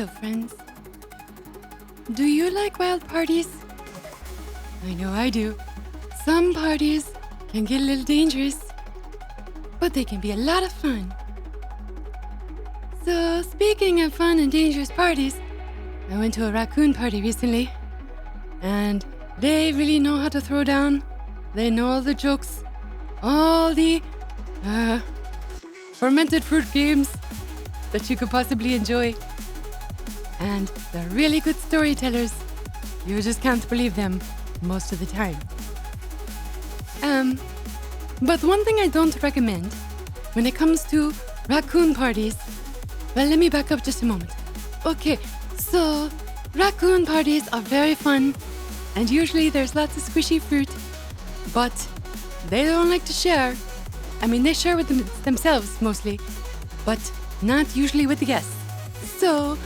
Hello, friends. Do you like wild parties? I know I do. Some parties can get a little dangerous, but they can be a lot of fun. So, speaking of fun and dangerous parties, I went to a raccoon party recently, and they really know how to throw down. They know all the jokes, all the fermented fruit games that you could possibly enjoy. And they're really good storytellers. You just can't believe them most of the time. But one thing I don't recommend when it comes to raccoon parties, well, let me back up just a moment. Okay, so raccoon parties are very fun, and usually there's lots of squishy fruit, but they don't like to share. I mean, they share with themselves mostly, but not usually with the guests. So,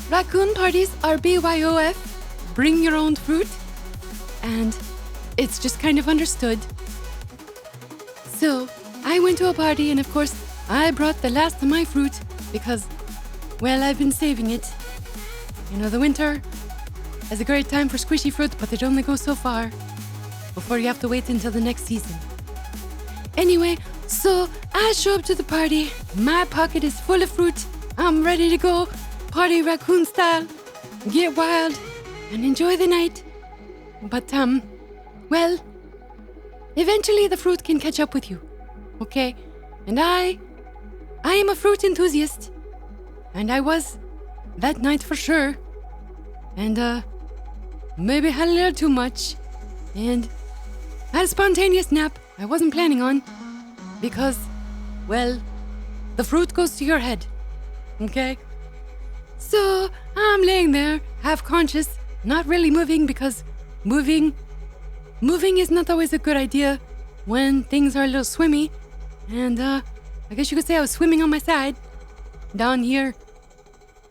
raccoon parties are BYOF, bring your own fruit, and it's just kind of understood. So, I went to a party, and of course, I brought the last of my fruit because, well, I've been saving it. You know, the winter is a great time for squishy fruit, but it only goes so far before you have to wait until the next season. Anyway, so I show up to the party. My pocket is full of fruit. I'm ready to go party raccoon style, get wild, and enjoy the night. But, well, eventually the fruit can catch up with you, okay? And I am a fruit enthusiast, and I was that night for sure. And, maybe had a little too much, and had a spontaneous nap I wasn't planning on, because, well, the fruit goes to your head, okay? So, I'm laying there, half conscious, not really moving, because moving is not always a good idea when things are a little swimmy. And, I guess you could say I was swimming on my side, down here,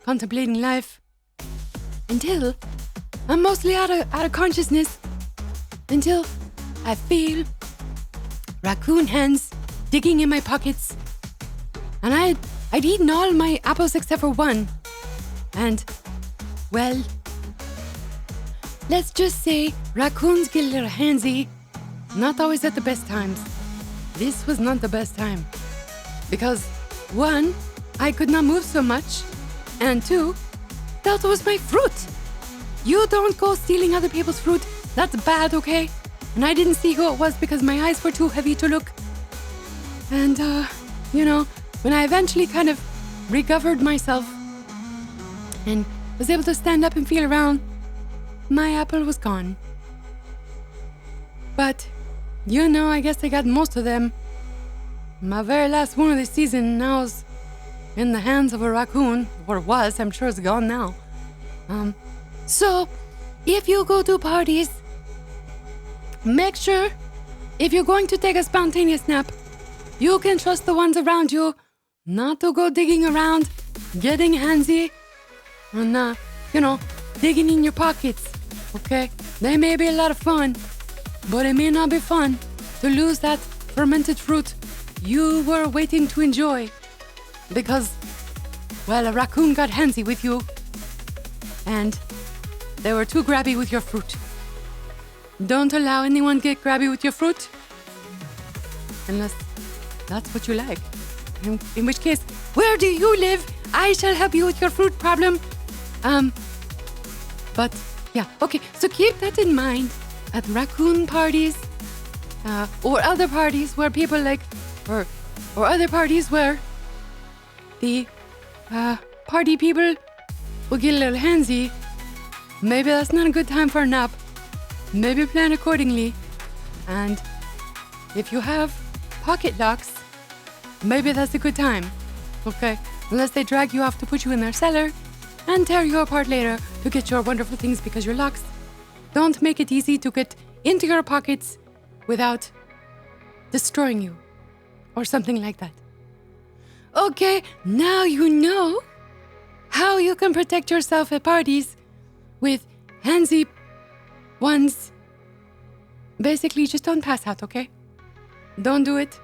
contemplating life, until I'm mostly out of consciousness, until I feel raccoon hands digging in my pockets. And I'd eaten all my apples except for one. And, well, let's just say raccoons get a little handsy, not always at the best times. This was not the best time. Because, one, I could not move so much, and two, that was my fruit. You don't go stealing other people's fruit. That's bad, okay? And I didn't see who it was because my eyes were too heavy to look. And, you know, when I eventually kind of recovered myself and was able to stand up and feel around, my apple was gone. But, you know, I guess I got most of them. My very last one of the season now is in the hands of a raccoon, or was, I'm sure it's gone now. So, if you go to parties, make sure, if you're going to take a spontaneous nap, you can trust the ones around you not to go digging around, getting handsy, and, you know, digging in your pockets, okay? They may be a lot of fun, but it may not be fun to lose that fermented fruit you were waiting to enjoy because, well, a raccoon got handsy with you and they were too grabby with your fruit. Don't allow anyone get grabby with your fruit unless that's what you like. In which case, where do you live? I shall help you with your fruit problem. But yeah, okay, so keep that in mind at raccoon parties, or other parties where people like, or other parties where the party people will get a little handsy. Maybe that's not a good time for a nap. Maybe plan accordingly. And if you have pocket locks, maybe that's a good time. Okay? Unless they drag you off to put you in their cellar and tear you apart later to get your wonderful things because your locks don't make it easy to get into your pockets without destroying you or something like that. Okay, now you know how you can protect yourself at parties with handsy ones. Basically, just don't pass out, okay? Don't do it.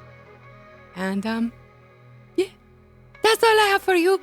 And, yeah, that's all I have for you.